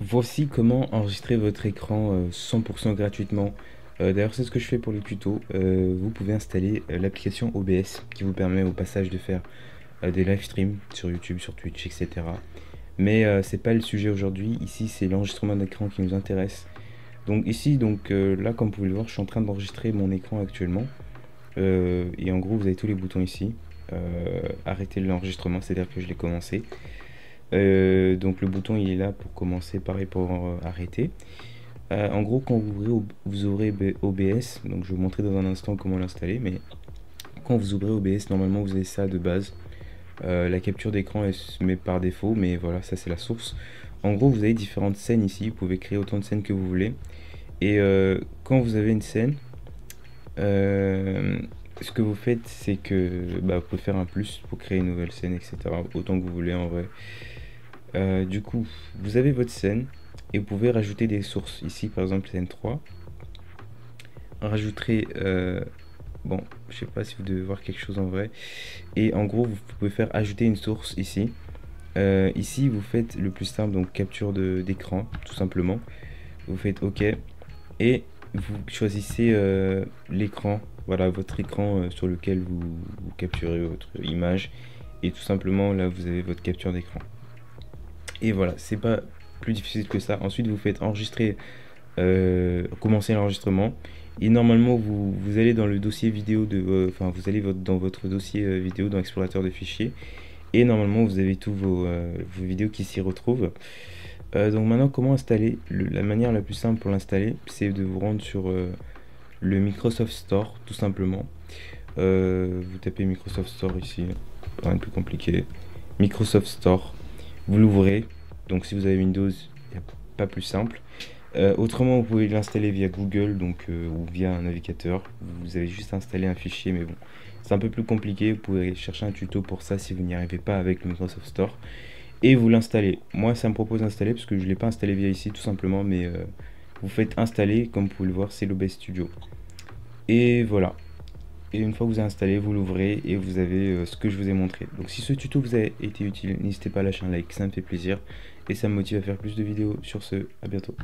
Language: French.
Voici comment enregistrer votre écran 100% gratuitement. D'ailleurs, c'est ce que je fais pour les tutos. Vous pouvez installer l'application OBS qui vous permet au passage de faire des live streams sur YouTube, sur Twitch, etc. Mais c'est pas le sujet aujourd'hui. Ici, c'est l'enregistrement d'écran qui nous intéresse. Donc ici, là, comme vous pouvez le voir, je suis en train d'enregistrer mon écran actuellement. Et en gros, vous avez tous les boutons ici. Arrêter l'enregistrement, c'est-à-dire que je l'ai commencé. Donc le bouton il est là pour commencer, pareil pour arrêter. En gros, quand vous ouvrez OBS, donc je vais vous montrer dans un instant comment l'installer, mais quand vous ouvrez OBS, normalement vous avez ça de base. La capture d'écran elle se met par défaut, mais voilà, ça c'est la source. En gros, vous avez différentes scènes ici, vous pouvez créer autant de scènes que vous voulez. Et quand vous avez une scène, ce que vous faites, c'est que vous pouvez faire un plus pour créer une nouvelle scène, etc. Autant que vous voulez en vrai. Du coup, vous avez votre scène et vous pouvez rajouter des sources. Ici, par exemple, scène 3. Rajouterez. Bon, je sais pas si vous devez voir quelque chose en vrai. Et en gros, vous pouvez faire ajouter une source ici. Ici, vous faites le plus simple, donc capture d'écran, tout simplement. Vous faites OK et vous choisissez l'écran. Voilà, votre écran sur lequel vous capturez votre image. Et tout simplement, là, vous avez votre capture d'écran. Et voilà, c'est pas plus difficile que ça. Ensuite, vous faites enregistrer, commencer l'enregistrement. Et normalement, vous allez dans le dossier vidéo enfin, vous allez dans votre dossier vidéo dans l'explorateur de fichiers. Et normalement, vous avez tous vos vidéos qui s'y retrouvent. Donc maintenant, comment installer? La manière la plus simple pour l'installer, c'est de vous rendre sur le Microsoft Store, tout simplement. Vous tapez Microsoft Store ici, rien de plus compliqué. Microsoft Store. Vous l'ouvrez, donc si vous avez Windows, il n'y a pas plus simple. Autrement, vous pouvez l'installer via Google ou via un navigateur. Vous avez juste installé un fichier, mais bon, c'est un peu plus compliqué. Vous pouvez chercher un tuto pour ça si vous n'y arrivez pas avec le Microsoft Store. Et vous l'installez. Moi, ça me propose d'installer parce que je ne l'ai pas installé via ici, tout simplement, mais vous faites installer, comme vous pouvez le voir, c'est l'OBS Studio. Et voilà. Et une fois que vous avez installé, vous l'ouvrez et vous avez ce que je vous ai montré. Donc si ce tuto vous a été utile, n'hésitez pas à lâcher un like, ça me fait plaisir et ça me motive à faire plus de vidéos. Sur ce, à bientôt.